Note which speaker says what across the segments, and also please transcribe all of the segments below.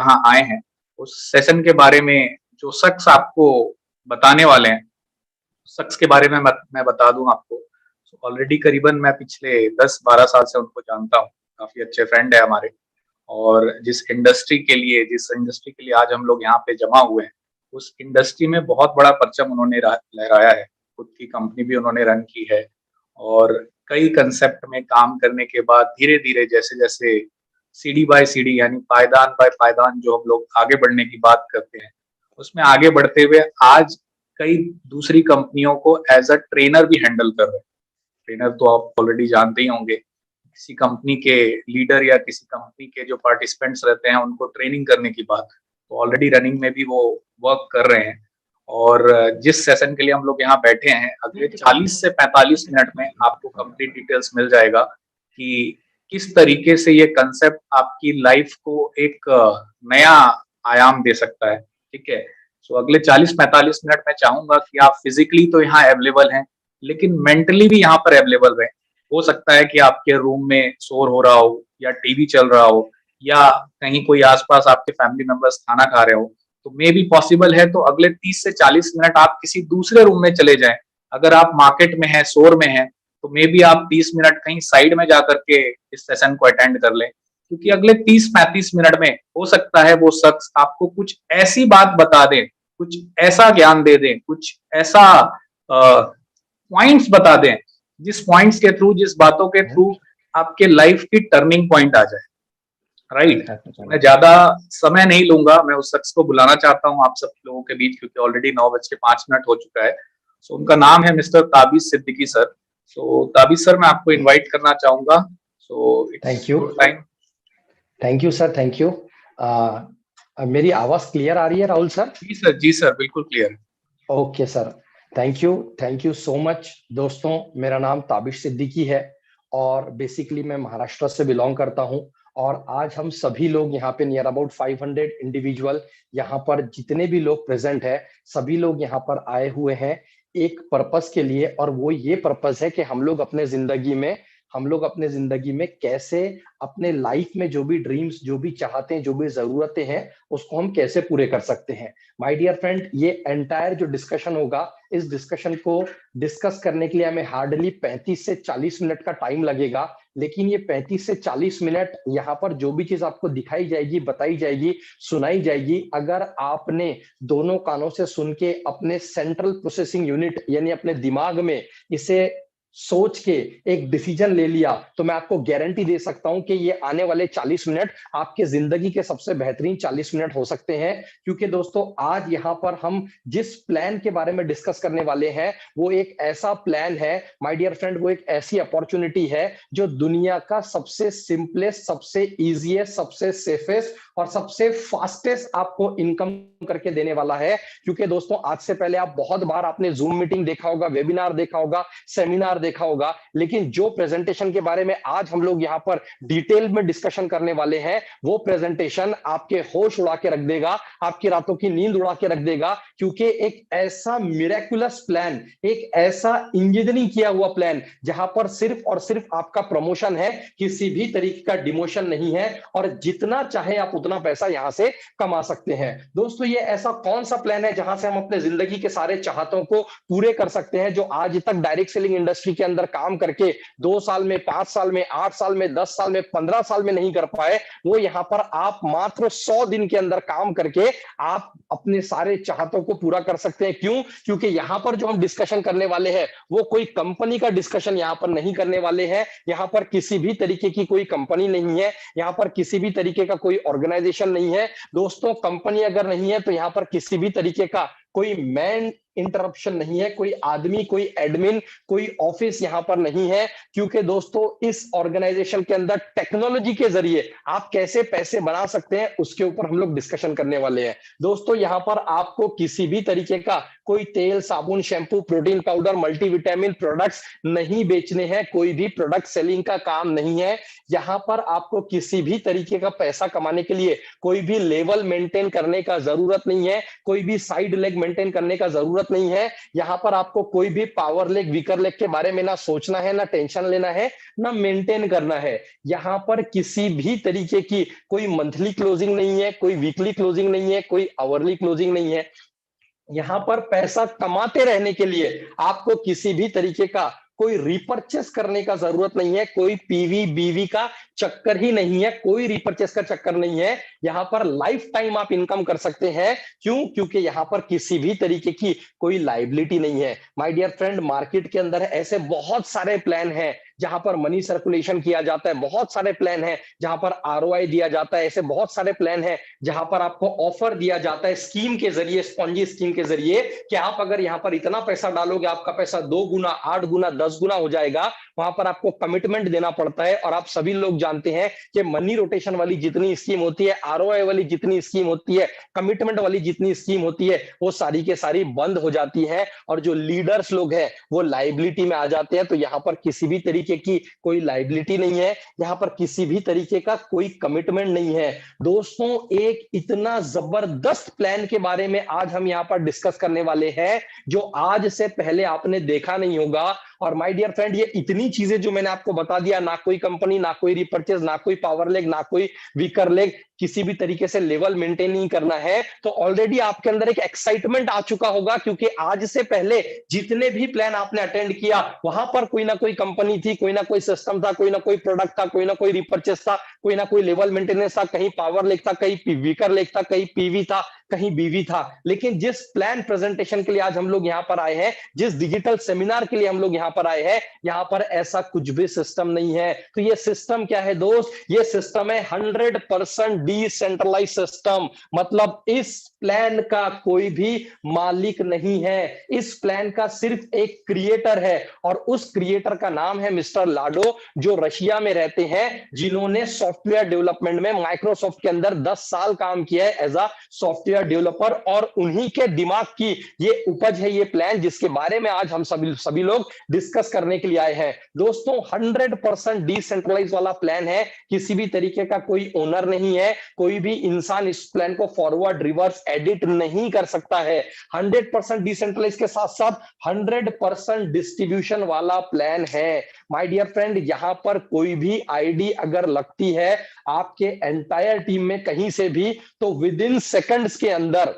Speaker 1: यहाँ आए हैं, उस सेशन के बारे में जो शख्स आपको बताने वाले हैं, शख्स के बारे में मैं बता दूं आपको। ऑलरेडी करीबन मैं पिछले 10-12 साल से उनको जानता हूँ, काफी अच्छे फ्रेंड है हमारे। और जिस इंडस्ट्री के लिए आज हम लोग यहाँ पे जमा हुए हैं, उस इंडस्ट्री में बहुत बड़ा परचम उन्होंने लहराया है। खुद की कंपनी भी उन्होंने रन की है और कई कंसेप्ट में काम करने के बाद धीरे-धीरे जैसे-जैसे सीढ़ी बाय सीढ़ी यानी पायदान बाय पायदान जो हम लोग आगे बढ़ने की बात करते हैं, उसमें आगे बढ़ते हुए आज कई दूसरी कंपनियों को एज़ अ ट्रेनर भी हैंडल कर रहे हैं। ट्रेनर तो आप ऑलरेडी जानते ही होंगे, किसी कंपनी के लीडर या किसी कंपनी के जो पार्टिसिपेंट्स रहते हैं उनको ट्रेनिंग करने की बात, तो ऑलरेडी रनिंग में भी वो वर्क कर रहे हैं। और जिस सेशन के लिए हम लोग यहाँ बैठे हैं, अगले 40 से 45 मिनट में आपको कंप्लीट डिटेल्स मिल जाएगा कि किस तरीके से ये कंसेप्ट आपकी लाइफ को एक नया आयाम दे सकता है, ठीक है? सो अगले 40-45 मिनट मैं चाहूंगा कि आप फिजिकली तो यहाँ अवेलेबल हैं, लेकिन मेंटली भी यहाँ पर अवेलेबल रहें। हो सकता है कि आपके रूम में शोर हो रहा हो या टीवी चल रहा हो या कहीं कोई आसपास आपके फैमिली मेंबर्स खाना खा रहे हो, तो मे बी पॉसिबल है तो अगले 30 से 40 मिनट आप किसी दूसरे रूम में चले जाएं। अगर आप मार्केट में हैं, शोर में हैं, तो मे बी आप 30 मिनट कहीं साइड में जाकर के इस सेशन को अटेंड कर लें, क्योंकि अगले 30-35 मिनट में हो सकता है वो शख्स आपको कुछ ऐसी बात बता दें, कुछ ऐसा ज्ञान दे दें, कुछ ऐसा पॉइंट्स बता दें, जिस पॉइंट्स के थ्रू, जिस बातों के थ्रू आपके लाइफ की टर्निंग पॉइंट आ जाए। राइट? मैं ज्यादा समय नहीं लूंगा, मैं उस शख्स को बुलाना चाहता हूँ आप सब लोगों के बीच, क्योंकि ऑलरेडी 9:05 हो चुका है। सो उनका नाम है मिस्टर ताबिश सिद्दीकी सर। सो ताबिश सर, मैं आपको इनवाइट करना चाहूंगा। So
Speaker 2: thank you time. Thank you sir, thank you. मेरी आवाज क्लियर आ रही है राहुल सर?
Speaker 1: जी सर, बिल्कुल clear.
Speaker 2: Okay sir, thank you so much. दोस्तों, मेरा नाम ताबिश सिद्दीकी है और बेसिकली मैं महाराष्ट्र से बिलोंग करता हूं। और आज हम सभी लोग यहाँ पे नियर अबाउट 500 इंडिविजुअल, यहाँ पर जितने भी लोग प्रेजेंट है, सभी लोग यहाँ पर आए हुए हैं एक पर्पस के लिए। और वो ये पर्पस है कि हम लोग अपने जिंदगी में कैसे अपने लाइफ में जो भी ड्रीम्स, जो भी चाहते हैं, जो भी जरूरतें हैं, उसको हम कैसे पूरे कर सकते हैं। माय डियर फ्रेंड, ये एंटायर जो डिस्कशन होगा, इस डिस्कशन को डिस्कस करने के लिए हमें हार्डली 35 से 40 मिनट का टाइम लगेगा। लेकिन ये 35 से 40 मिनट यहाँ पर जो भी चीज आपको दिखाई जाएगी, बताई जाएगी, सुनाई जाएगी, अगर आपने दोनों कानों से सुन के अपने सेंट्रल प्रोसेसिंग यूनिट यानी अपने दिमाग में इसे सोच के एक डिसीजन ले लिया, तो मैं आपको गारंटी दे सकता हूं कि ये आने वाले 40 मिनट आपके जिंदगी के सबसे बेहतरीन 40 मिनट हो सकते हैं। क्योंकि दोस्तों, आज यहाँ पर हम जिस प्लान के बारे में डिस्कस करने वाले हैं, वो एक ऐसा प्लान है माय डियर फ्रेंड, वो एक ऐसी अपॉर्चुनिटी है जो दुनिया का सबसे सिंपलेस्ट, सबसे इजीएस्ट, सबसे सेफेस्ट और सबसे फास्टेस्ट आपको इनकम करके देने वाला है। क्योंकि दोस्तों, आज से पहले आप बहुत बार आपने जूम मीटिंग देखा होगा, वेबिनार देखा होगा, सेमिनार देखा होगा, लेकिन जो प्रेजेंटेशन के बारे में आज हम लोग यहाँ पर डिटेल में डिस्कशन करने वाले हैं, वो प्रेजेंटेशन आपके होश उड़ा के रख देगा, आपकी रातों की नींद उड़ा के रख देगा। क्योंकि एक ऐसा मिरेकुलस प्लान, एक ऐसा इंजीनियरिंग किया हुआ प्लान, जहां पर सिर्फ और सिर्फ आपका प्रमोशन है, किसी भी तरीके का डिमोशन नहीं है, और जितना चाहे आप उतना पैसा यहां से कमा सकते हैं। दोस्तों, ये ऐसा कौन सा प्लान है जहां से हम अपने जिंदगी के सारे चाहतों को पूरे कर सकते हैं, जो आज तक डायरेक्ट सेलिंग इंडस्ट्री के अंदर काम करके 2 साल में, 5 साल में, 8 साल में, 10 साल में, 15 साल में नहीं कर पाए, वो यहां पर आप मात्र 100 दिन के अंदर काम करके आप अपने सारे चाहतों को पूरा कर सकते हैं। क्यों? क्योंकि यहां पर जो हम डिस्कशन करने वाले हैं, वो कोई कंपनी का डिस्कशन यहां पर नहीं करने वाले हैं। यहां पर किसी भी तरीके की कोई कंपनी नहीं है, यहां पर किसी भी तरीके का कोई ऑर्गेनाइजेशन नहीं है। दोस्तों, कंपनी अगर नहीं है तो यहां पर किसी भी तरीके का कोई मैन इंटरप्शन नहीं है, कोई आदमी, कोई एडमिन, कोई ऑफिस यहां पर नहीं है। क्योंकि दोस्तों, इस ऑर्गेनाइजेशन के अंदर टेक्नोलॉजी के जरिए आप कैसे पैसे बना सकते हैं, उसके ऊपर हम लोग डिस्कशन करने वाले हैं। दोस्तों, यहां पर आपको किसी भी तरीके का कोई तेल, साबुन, shampoo, protein powder, multivitamin products नहीं बेचने हैं, कोई भी प्रोडक्ट सेलिंग का काम नहीं है। यहां पर आपको किसी भी तरीके का पैसा कमाने के लिए कोई भी लेवल मेंटेन करने का जरूरत नहीं है, कोई भी साइड लेग मेंटेन करने का जरूरत जरूरत नहीं है। यहाँ पर आपको कोई भी पावर लेग वीकर लेग के बारे में ना सोचना है, ना टेंशन लेना है, ना मेंटेन करना है। यहाँ पर किसी भी तरीके की कोई मंथली क्लोजिंग नहीं है, कोई वीकली क्लोजिंग नहीं है, कोई आवरली क्लोजिंग नहीं है। यहाँ पर पैसा कमाते रहने के लिए आपको किसी भी तरीके का कोई रिपर्चेस करने का जरूरत नहीं है, कोई पीवी बीवी का चक्कर ही नहीं है, कोई रिपर्चेस का चक्कर नहीं है। यहाँ पर लाइफ टाइम आप इनकम कर सकते हैं। क्यों? क्योंकि यहाँ पर किसी भी तरीके की कोई लाइबिलिटी नहीं है। माय डियर फ्रेंड, मार्केट के अंदर ऐसे बहुत सारे प्लान हैं जहां पर मनी सर्कुलेशन किया जाता है, बहुत सारे प्लान हैं जहां पर आरओआई दिया जाता है, ऐसे बहुत सारे प्लान हैं जहां पर आपको ऑफर दिया जाता है स्कीम के जरिए, स्पॉन्जी स्कीम के जरिए, कि आप अगर यहाँ पर इतना पैसा डालोगे आपका पैसा 2 गुना, 8 गुना, 10 गुना हो जाएगा। वहां पर आपको कमिटमेंट देना पड़ता है। और आप सभी लोग जानते हैं कि मनी रोटेशन वाली जितनी स्कीम होती है, आरओआई वाली जितनी स्कीम होती है, कमिटमेंट वाली जितनी स्कीम होती है, वो सारी के सारी बंद हो जाती है और जो लीडर्स लोग हैं वो लाइबिलिटी में आ जाते हैं। तो यहाँ पर किसी भी तरीके की कोई लाइबिलिटी नहीं है, यहाँ पर किसी भी तरीके का कोई कमिटमेंट नहीं है। दोस्तों, एक इतना जबरदस्त प्लान के बारे में आज हम यहाँ पर डिस्कस करने वाले हैं जो आज से पहले आपने देखा नहीं होगा। और माय डियर फ्रेंड, ये इतनी चीजें जो मैंने आपको बता दिया, ना कोई कंपनी, ना कोई रिपर्चेज, ना कोई पावर लेग, ना कोई वीकर लेग, किसी भी तरीके से लेवल मेंटेन नहीं करना है, तो ऑलरेडी आपके अंदर एक एक्साइटमेंट आ चुका होगा। क्योंकि आज से पहले जितने भी प्लान आपने अटेंड किया वहां पर कोई ना कोई कंपनी थी, कोई ना कोई सिस्टम था, कोई ना कोई प्रोडक्ट था, कोई ना कोई रिपर्चेज था, कोई ना कोई लेवल मेंटेनेंस था, कहीं पावर लेग था, कहीं वीकर लेग था, कहीं पीवी था, कहीं बीवी था। लेकिन जिस प्लान प्रेजेंटेशन के लिए आज हम लोग यहां पर आए हैं, जिस डिजिटल सेमिनार के लिए हम लोग यहां पर आए हैं, यहां पर ऐसा कुछ भी सिस्टम नहीं है। तो ये सिस्टम क्या है दोस्त? ये सिस्टम है 100% डिसेंट्रलाइज सिस्टम। मतलब इस प्लान का कोई भी मालिक नहीं है, इस प्लान का सिर्फ एक क्रिएटर है और उस क्रिएटर का नाम है मिस्टर लाडो, जो रशिया में रहते हैं, जिन्होंने सॉफ्टवेयर डेवलपमेंट में माइक्रोसॉफ्ट के अंदर 10 साल काम किया है एज अ सॉफ्टवेयर डेवलपर। और उन्हीं के दिमाग की ये उपज है ये प्लान, जिसके बारे में आज हम सभी लोग डिस्कस करने के लिए आए हैं। दोस्तों, 100% डिसेंट्रलाइज वाला प्लान है, किसी भी तरीके का कोई ओनर नहीं है, कोई भी इंसान इस प्लान को फॉरवर्ड रिवर्स एडिट नहीं कर सकता है। 100% डिसेंट्रलाइज के साथ साथ 100% डिस्ट्रीब्यूशन वाला प्लान है। माय डियर फ्रेंड, यहां पर कोई भी आईडी अगर लगती है आपके एंटायर टीम में कहीं से भी, तो विद इन सेकंड्स के अंदर,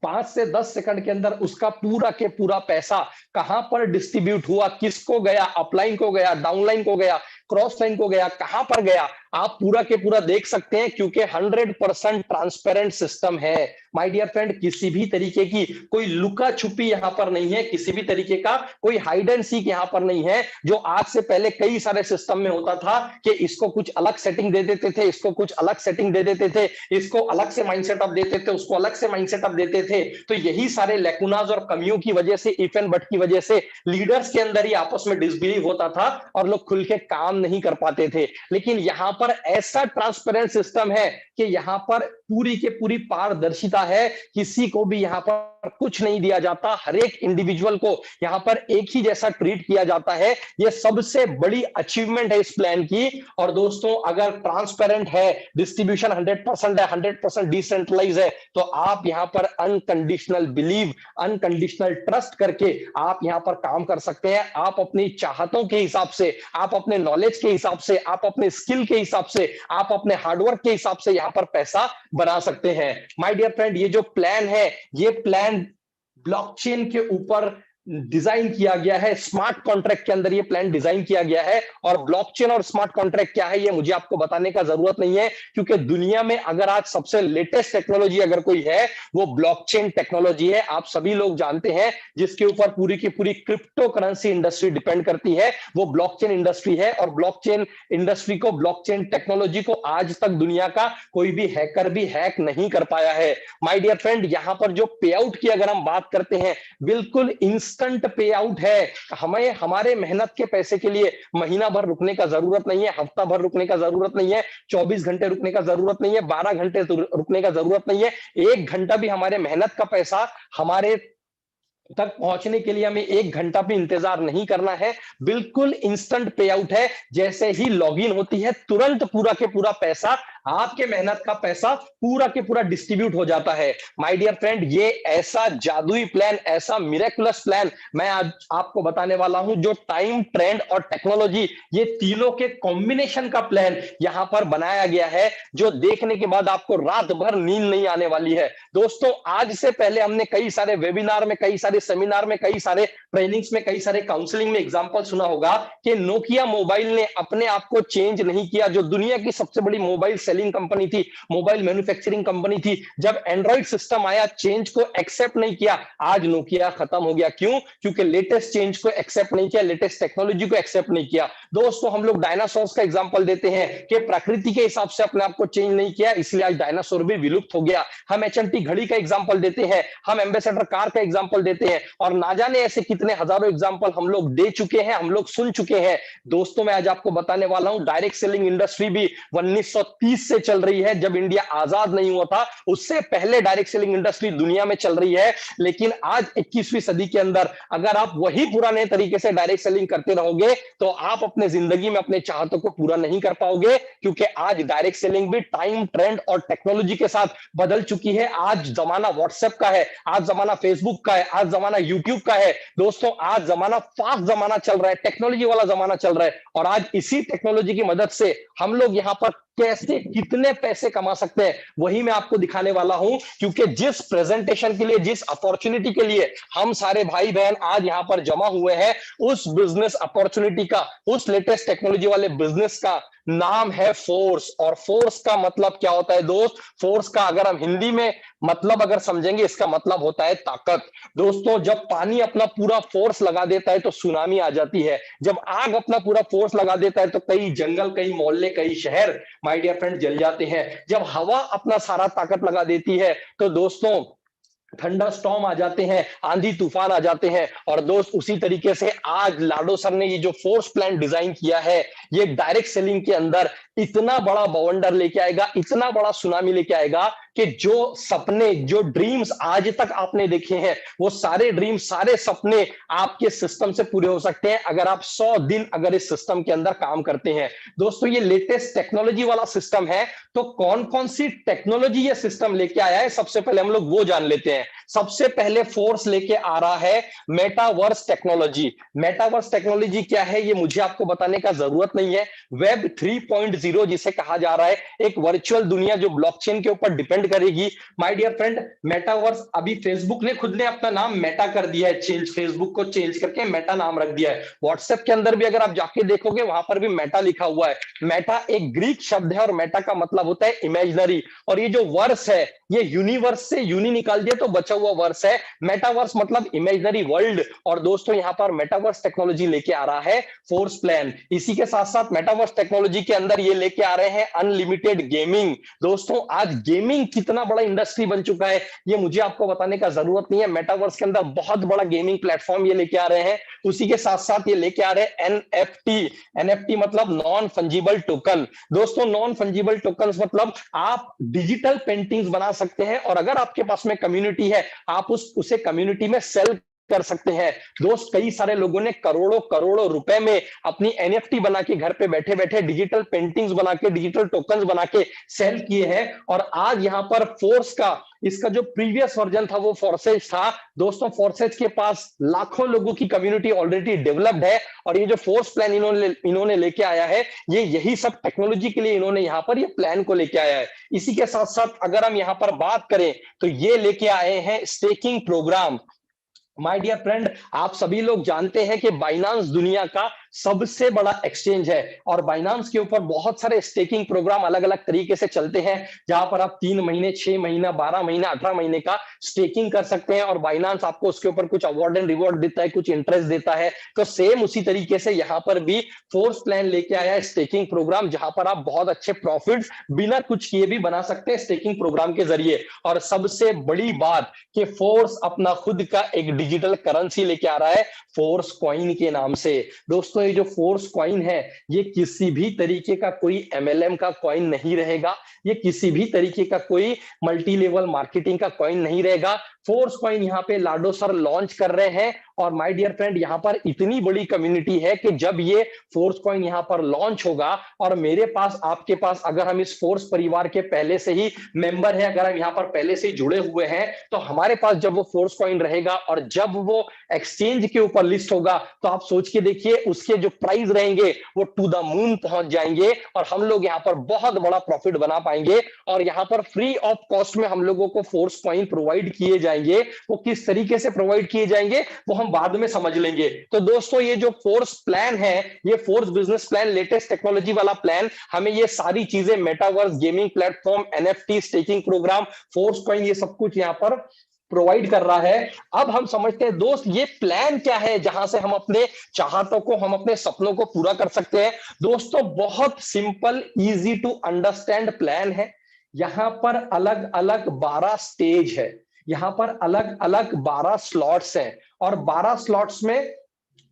Speaker 2: 5 से 10 सेकंड के अंदर उसका पूरा के पूरा पैसा कहां पर डिस्ट्रीब्यूट हुआ, किसको गया, अपलाइन को गया, डाउनलाइन को गया, क्रॉस लाइन को गया, कहां पर गया, आप पूरा के पूरा देख सकते हैं। क्योंकि 100% ट्रांसपेरेंट सिस्टम है। माय डियर फ्रेंड, किसी भी तरीके की कोई लुका छुपी यहां पर नहीं है, किसी भी तरीके का कोई हाइड एंड सीक यहां पर नहीं है, जो आज से पहले कई सारे सिस्टम में होता था कि इसको कुछ अलग सेटिंग दे देते थे, इसको कुछ अलग सेटिंग दे देते थे, इसको अलग से माइंड सेटअप देते थे, उसको अलग से माइंड सेटअप देते थे। तो यही सारे लेकुनाज और कमियों की वजह से, इफ एंड बट की वजह से लीडर्स के अंदर ही आपस में डिसबिलीव होता था और लोग खुल के काम नहीं कर पाते थे। लेकिन यहां पर ऐसा ट्रांसपेरेंट सिस्टम है कि यहां पर पूरी के पूरी पारदर्शिता है, किसी को भी यहां पर कुछ नहीं दिया जाता, हर एक इंडिविजुअल को यहां पर एक ही जैसा ट्रीट किया जाता है। यह सबसे बड़ी अचीवमेंट है इस प्लान की। और दोस्तों, अगर ट्रांसपेरेंट है, डिस्ट्रीब्यूशन 100% है, 100% डिसेंट्रलाइज है, तो आप यहां पर अनकंडीशनल बिलीव, अनकंडीशनल ट्रस्ट करके आप यहां पर काम कर सकते हैं। आप अपनी चाहतों के हिसाब से, आप अपने नॉलेज के हिसाब से, आप अपने स्किल के हिसाब से, आप अपने हार्डवर्क के हिसाब से यहां पर पैसा बना सकते हैं। माय डियर फ्रेंड, ये जो प्लान है, ये प्लान ब्लॉकचेन के ऊपर डिजाइन किया गया है, स्मार्ट कॉन्ट्रैक्ट के अंदर ये प्लान डिजाइन किया गया है। और ब्लॉकचेन और स्मार्ट कॉन्ट्रैक्ट क्या है ये मुझे आपको बताने का जरूरत नहीं है, क्योंकि दुनिया में अगर आज सबसे लेटेस्ट टेक्नोलॉजी अगर कोई है वो ब्लॉकचेन टेक्नोलॉजी है। आप सभी लोग जानते हैं, जिसके ऊपर पूरी की पूरी क्रिप्टो करेंसी इंडस्ट्री डिपेंड करती है, वो ब्लॉकचेन इंडस्ट्री है। और ब्लॉकचेन इंडस्ट्री को, ब्लॉकचेन टेक्नोलॉजी को आज तक दुनिया का कोई भी हैकर भी हैक नहीं कर पाया है। माय डियर फ्रेंड, यहां पर जो पे आउट की अगर हम बात करते हैं, बिल्कुल इंस्टेंट पे आउट है। हमें हमारे मेहनत के पैसे के लिए महीना भर रुकने का जरूरत नहीं है, हफ्ता भर रुकने का जरूरत नहीं है, 24 घंटे रुकने का जरूरत नहीं है, 12 घंटे रुकने का जरूरत नहीं है। 1 घंटा भी हमारे मेहनत का पैसा हमारे तक पहुंचने के लिए हमें 1 घंटा भी इंतजार नहीं करना है, बिल्कुल इंस्टेंट पे आउट है। जैसे ही लॉगिन होती है तुरंत पूरा के पूरा पैसा, आपके मेहनत का पैसा पूरा के पूरा डिस्ट्रीब्यूट हो जाता है। माय डियर फ्रेंड, ये ऐसा जादुई प्लान, ऐसा मिरेकुलस प्लान मैं आज आपको बताने वाला हूं, जो टाइम, ट्रेंड और टेक्नोलॉजी, ये तीनों के कॉम्बिनेशन का प्लान यहां पर बनाया गया है, जो देखने के बाद आपको रात भर नींद नहीं आने वाली है। दोस्तों, आज से पहले हमने कई सारे वेबिनार में, कई सारे सेमिनार में, कई सारे ट्रेनिंग्स में, कई सारे काउंसलिंग में एग्जांपल सुना होगा कि नोकिया मोबाइल ने अपने आप को चेंज नहीं किया, जो दुनिया की सबसे बड़ी मोबाइल सेलिंग कंपनी थी, मोबाइल मैन्युफैक्चरिंग कंपनी थी। जब एंड्रॉइड सिस्टम आया, चेंज को एक्सेप्ट नहीं किया, आज नोकिया खत्म हो गया। क्यों? क्योंकि लेटेस्ट चेंज को एक्सेप्ट नहीं किया, लेटेस्ट टेक्नोलॉजी को एक्सेप्ट नहीं किया। दोस्तों, हम लोग डायनासोर्स का एग्जांपल देते हैं कि प्रकृति के हिसाब से अपने आप को चेंज नहीं किया, इसलिए आज डायनासोर भी विलुप्त हो गया। हम एचएमटी घड़ी का एग्जांपल देते हैं, हम एम्बेसडर कार का एग्जांपल देते हैं, और ना जाने ऐसे कितने हजारों एग्जांपल हम लोग दे चुके हैं, हम लोग सुन चुके हैं। दोस्तों, मैं आज आपको बताने वाला हूं, डायरेक्ट सेलिंग इंडस्ट्री भी 1930 से चल रही है, जब इंडिया आजाद नहीं हुआ था, उससे पहले डायरेक्ट सेलिंग इंडस्ट्री दुनिया में चल रही है। लेकिन आज 21वीं सदी के अंदर अगर आप वही पुराने तरीके से डायरेक्ट सेलिंग करते रहोगे तो आप अपने जिंदगी में अपने चाहतों को पूरा नहीं कर पाओगे, क्योंकि आज डायरेक्ट सेलिंग भी टाइम, ट्रेंड और टेक्नोलॉजी के साथ बदल चुकी है। आज जमाना व्हाट्सएप का है, आज जमाना फेसबुक का है, आज जमाना यूट्यूब का है। दोस्तों, आज जमाना फास्ट जमाना चल रहा है, टेक्नोलॉजी वाला जमाना चल रहा है, और आज इसी टेक्नोलॉजी की मदद से हम लोग यहां पर कैसे, कितने पैसे कमा सकते हैं, वही मैं आपको दिखाने वाला हूं। क्योंकि जिस प्रेजेंटेशन के लिए, जिस अपॉर्चुनिटी के लिए हम सारे भाई बहन आज यहां पर जमा हुए हैं, उस बिजनेस अपॉर्चुनिटी का, उस लेटेस्ट टेक्नोलॉजी वाले बिजनेस का नाम है फोर्स। और फोर्स का मतलब क्या होता है दोस्त? फोर्स का अगर हम हिंदी में मतलब अगर समझेंगे, इसका मतलब होता है ताकत। दोस्तों, जब पानी अपना पूरा फोर्स लगा देता है तो सुनामी आ जाती है। जब आग अपना पूरा फोर्स लगा देता है तो कई जंगल, कई मोहल्ले, कई शहर, माय डियर फ्रेंड, जल जाते हैं। जब हवा अपना सारा ताकत लगा देती है तो दोस्तों थंडर स्टॉर्म आ जाते हैं, आंधी तूफान आ जाते हैं। और दोस्त, उसी तरीके से आज लाडो सर ने ये जो फोर्स प्लान डिजाइन किया है, ये डायरेक्ट सेलिंग के अंदर इतना बड़ा बवंडर लेके आएगा, इतना बड़ा सुनामी लेके आएगा कि जो सपने, जो ड्रीम्स आज तक आपने देखे हैं, वो सारे ड्रीम्स, सारे सपने आपके सिस्टम से पूरे हो सकते हैं अगर आप 100 दिन अगर इस सिस्टम के अंदर काम करते हैं। दोस्तों, ये लेटेस्ट टेक्नोलॉजी वाला सिस्टम है, तो कौन कौन सी टेक्नोलॉजी ये सिस्टम लेके आया है, सबसे पहले हम लोग वो जान लेते हैं। सबसे पहले फोर्स लेके आ रहा है मेटावर्स टेक्नोलॉजी। मेटावर्स टेक्नोलॉजी क्या है, ये मुझे आपको बताने का जरूरत नहीं है। वेब 3.0 जिसे कहा जा रहा है, एक वर्चुअल दुनिया जो ब्लॉकचेन के ऊपर डिपेंड करेगी। माय डियर फ्रेंड, मेटावर्स, अभी फेसबुक ने खुद ने अपना नाम मेटा कर दिया है, चेंज, फेसबुक को चेंज करके मेटा नाम रख दिया है। व्हाट्सएप के अंदर भी अगर आप जाके देखोगे, वहां पर भी मेटा लिखा हुआ है। मेटा एक ग्रीक शब्द है और मेटा का मतलब होता है इमेजिनरी। और ये जो वर्स है, ये यूनिवर्स से यूनि निकाल दिया तो बचा हुआ वर्स है। मेटावर्स मतलब इमेजिनरी वर्ल्ड। और दोस्तों, यहां पर मेटावर्स टेक्नोलॉजी लेके आ रहा है फोर्स प्लान। इसी के साथ साथ मेटावर्स टेक्नोलॉजी के अंदर ये लेके आ रहे हैं अनलिमिटेड गेमिंग। दोस्तों, आज गेमिंग कितना बड़ा इंडस्ट्री बन चुका है, ये मुझे आपको बताने का जरूरत नहीं है। मेटावर्स के अंदर बहुत बड़ा गेमिंग प्लेटफॉर्म ये लेके आ रहे हैं। उसी के साथ साथ ये लेके आ रहे हैं एनएफटी। एनएफटी मतलब नॉन फंजिबल टोकन। दोस्तों, नॉन फंजिबल टोकन मतलब आप डिजिटल पेंटिंग्स बना सकते हैं, और अगर आपके पास में कम्युनिटी है, आप उसे कम्युनिटी में सेल कर सकते हैं। दोस्त, कई सारे लोगों ने करोड़ों करोड़ों रुपए में अपनी एनएफटी बना के घर पे बैठे बैठे डिजिटल पेंटिंग्स बना के, डिजिटल टोकन्स बना के सेल किए हैं। और आज यहां पर फोर्स का, इसका जो प्रीवियस वर्जन था वो फोर्सेज था। दोस्तों, फोर्सेज के पास लाखों लोगों की कम्युनिटी ऑलरेडी डेवलप्ड है, और ये जो फोर्स प्लान इन्होंने लेके आया है, ये यही सब टेक्नोलॉजी के लिए इन्होंने यहां पर ये प्लान को लेके आया है। इसी के साथ साथ अगर हम यहां पर बात करें तो ये लेके आए हैं staking program. My dear friend, आप सभी लोग जानते हैं कि बाइनांस दुनिया का सबसे बड़ा एक्सचेंज है, और बाइनांस के ऊपर बहुत सारे स्टेकिंग प्रोग्राम अलग अलग तरीके से चलते हैं, जहां पर आप 3 महीने, 6 महीना, 12 महीना, 18 महीने का स्टेकिंग कर सकते हैं, और बाइनांस आपको उसके ऊपर कुछ अवार्ड एंड रिवॉर्ड देता है, कुछ इंटरेस्ट देता है। तो सेम उसी तरीके से यहां पर भी फोर्स प्लान लेके आया है स्टेकिंग प्रोग्राम, जहां पर आप बहुत अच्छे प्रॉफिट बिना कुछ किए भी बना सकते हैं स्टेकिंग प्रोग्राम के जरिए। और सबसे बड़ी बात कि फोर्स अपना खुद का एक डिजिटल करेंसी लेके आ रहा है, फोर्स कॉइन के नाम से। दोस्तों, ये जो फोर्स कॉइन है, ये किसी भी तरीके का कोई एमएलएम का कॉइन नहीं रहेगा, ये किसी भी तरीके का कोई मल्टी लेवल मार्केटिंग का कॉइन नहीं रहेगा। फोर्स कॉइन यहाँ पे लाडो सर लॉन्च कर रहे हैं। और माय डियर फ्रेंड, यहाँ पर इतनी बड़ी कम्युनिटी है कि जब ये फोर्स कॉइन यहाँ पर लॉन्च होगा और मेरे पास, आपके पास, अगर हम इस फोर्स परिवार के पहले से ही मेंबर है, अगर हम यहाँ पर पहले से ही जुड़े हुए हैं, तो हमारे पास जब वो फोर्स कॉइन रहेगा और जब वो एक्सचेंज के ऊपर लिस्ट होगा, तो आप सोच के देखिए उसके जो प्राइस रहेंगे वो टू द मून पहुंच जाएंगे और हम लोग यहाँ पर बहुत बड़ा प्रॉफिट बना पाएंगे। और यहाँ पर फ्री ऑफ कॉस्ट में हम लोगों को फोर्स कॉइन प्रोवाइड किए जाएंगे। वो किस तरीके से प्रोवाइड किए जाएंगे वो हम बाद में समझ लेंगे। तो दोस्तों, ये जो फोर्स प्लान है, ये Force business plan, latest technology वाला प्लान, हमें ये सारी चीजें, metaverse, gaming platform, NFT, staking program, Force coin, ये सब कुछ यहाँ पर प्रोवाइड कर रहा है। अब हम समझते हैं दोस्त, ये प्लान क्या है जहां से हम अपने चाहतों को, हम अपने सपनों को पूरा कर सकते हैं। दोस्तों, बहुत simple, easy to understand plan है। यहां पर अलग अलग 12 स्टेज है, यहां पर अलग अलग 12 स्लॉट्स हैं और 12 स्लॉट्स में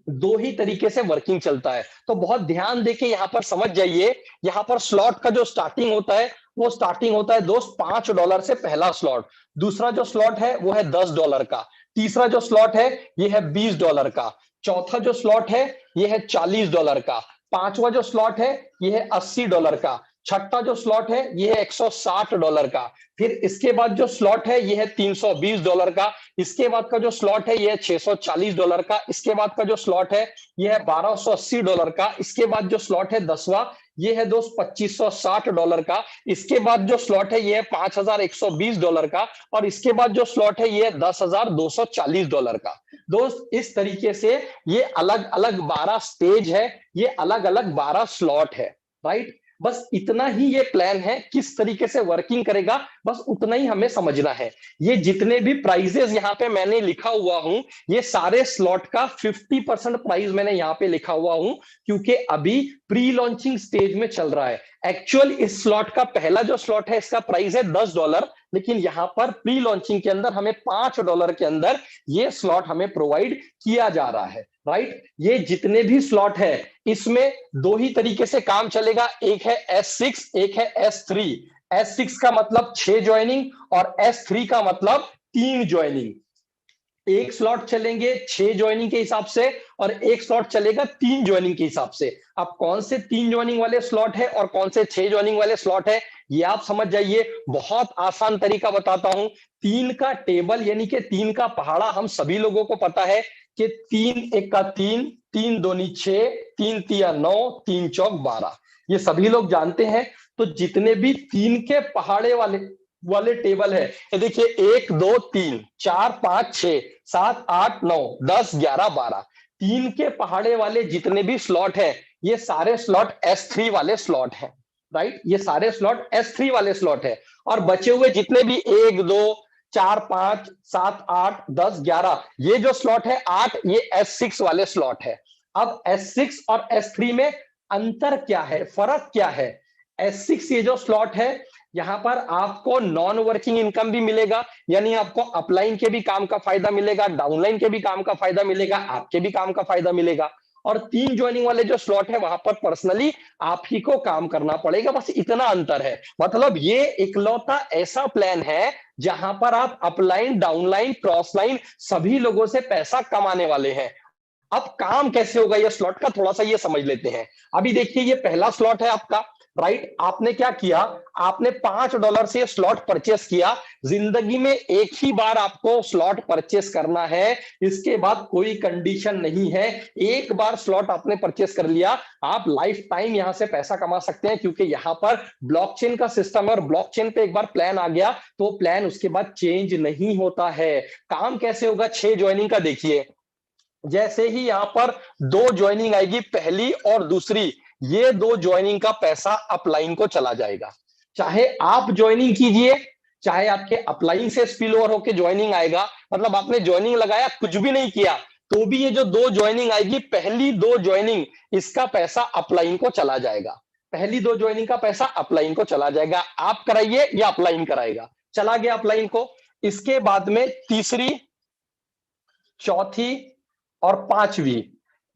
Speaker 2: दो ही तरीके से वर्किंग चलता है। तो बहुत ध्यान देके यहां पर समझ जाइए। यहां पर स्लॉट का जो स्टार्टिंग होता है वो स्टार्टिंग होता है दोस्त $5 से, पहला स्लॉट। दूसरा जो स्लॉट है वो है $10 का। तीसरा जो स्लॉट है ये है $20 का। चौथा जो स्लॉट है ये है $40 का। पांचवा जो स्लॉट है ये है $80 का। छठा जो स्लॉट है ये है $160 का। फिर इसके बाद जो स्लॉट है ये है $320 का। इसके बाद का जो स्लॉट है ये है $640 का। इसके बाद का जो स्लॉट है ये है $1280 का। इसके बाद जो स्लॉट है 10वां, ये है दोस्त $2560 का। इसके बाद जो स्लॉट है ये है $5120 का। और इसके बाद जो स्लॉट है ये है $10,240 का। दोस्त, इस तरीके से ये अलग अलग 12 स्टेज है, ये अलग अलग 12 स्लॉट है, राइट। बस इतना ही ये प्लान है, किस तरीके से वर्किंग करेगा बस उतना ही हमें समझना है। ये जितने भी प्राइजेस यहाँ पे मैंने लिखा हुआ हूं, ये सारे स्लॉट का 50% प्राइस मैंने यहाँ पे लिखा हुआ हूं, क्योंकि अभी प्री लॉन्चिंग स्टेज में चल रहा है। एक्चुअल इस स्लॉट का पहला जो स्लॉट है इसका प्राइस है $10, लेकिन यहाँ पर प्री लॉन्चिंग के अंदर हमें $5 के अंदर ये स्लॉट हमें प्रोवाइड किया जा रहा है, राइट। ये जितने भी स्लॉट है इसमें दो ही तरीके से काम चलेगा, एक है S6, एक है S3। S6 का मतलब 6 ज्वाइनिंग और S3 का मतलब 3 ज्वाइनिंग। एक स्लॉट चलेंगे 6 ज्वाइनिंग के हिसाब से और एक स्लॉट चलेगा 3 ज्वाइनिंग के हिसाब से। अब कौन से 3 ज्वाइनिंग वाले स्लॉट है और कौन से 6 ज्वाइनिंग वाले स्लॉट है ये आप समझ जाइए। बहुत आसान तरीका बताता हूं। 3 का टेबल यानी कि 3 का पहाड़ा हम सभी लोगों को पता है कि 3 1 का 3, 3 दूनी 6, 3 तिया 9, 3 चौक 12, ये सभी लोग जानते हैं। तो जितने भी 3 के पहाड़े वाले टेबल है, ये देखिए 1 2 3 4 5 6 7 8 9 10 11 12, 3 के पहाड़े वाले जितने भी स्लॉट है ये सारे स्लॉट S3 वाले स्लॉट है, राइट। ये सारे स्लॉट S3 वाले स्लॉट है। और बचे हुए जितने भी 1 2 4 5 7 8 10 11, ये जो स्लॉट है 8, ये S6 वाले स्लॉट है। अब S6 और S3 में अंतर क्या है, फर्क क्या है? S6 ये जो स्लॉट है, यहां पर आपको नॉन वर्किंग इनकम भी मिलेगा, यानी आपको अपलाइन के भी काम का फायदा मिलेगा, डाउनलाइन के भी काम का फायदा मिलेगा, आपके भी काम का फायदा मिलेगा। और 3 ज्वाइनिंग वाले जो स्लॉट है वहां पर पर्सनली आप ही को काम करना पड़ेगा, बस इतना अंतर है। मतलब ये इकलौता ऐसा प्लान है जहां पर आप अपलाइन, डाउनलाइन, क्रॉसलाइन सभी लोगों से पैसा कमाने वाले हैं। अब काम कैसे होगा ये स्लॉट का, थोड़ा सा ये समझ लेते हैं। अभी देखिए ये पहला स्लॉट है आपका, राइट। आपने क्या किया, आपने $5 से स्लॉट परचेस किया। जिंदगी में एक ही बार आपको स्लॉट परचेस करना है, इसके बाद कोई कंडीशन नहीं है। एक बार स्लॉट आपने परचेस कर लिया, आप लाइफ टाइम यहां से पैसा कमा सकते हैं, क्योंकि यहां पर ब्लॉकचेन का सिस्टम है और ब्लॉकचेन पे एक बार प्लान आ गया तो प्लान उसके बाद चेंज नहीं होता है। काम कैसे होगा 6 ज्वाइनिंग का, देखिए जैसे ही यहां पर 2 ज्वाइनिंग आएगी, पहली और दूसरी, ये 2 ज्वाइनिंग का पैसा अपलाइन को चला जाएगा। चाहे आप ज्वाइनिंग कीजिए, चाहे आपके अपलाइन से स्पिल ओवर होकर ज्वाइनिंग आएगा, मतलब आपने ज्वाइनिंग लगाया कुछ भी नहीं किया तो भी ये जो 2 ज्वाइनिंग आएगी, पहली 2 ज्वाइनिंग, इसका पैसा अपलाइन को चला जाएगा। पहली 2 ज्वाइनिंग का पैसा अपलाइन को चला जाएगा। आप कराइए या अपलाइन कराएगा, चला गया अपलाइन को। इसके बाद में तीसरी, चौथी और पांचवी,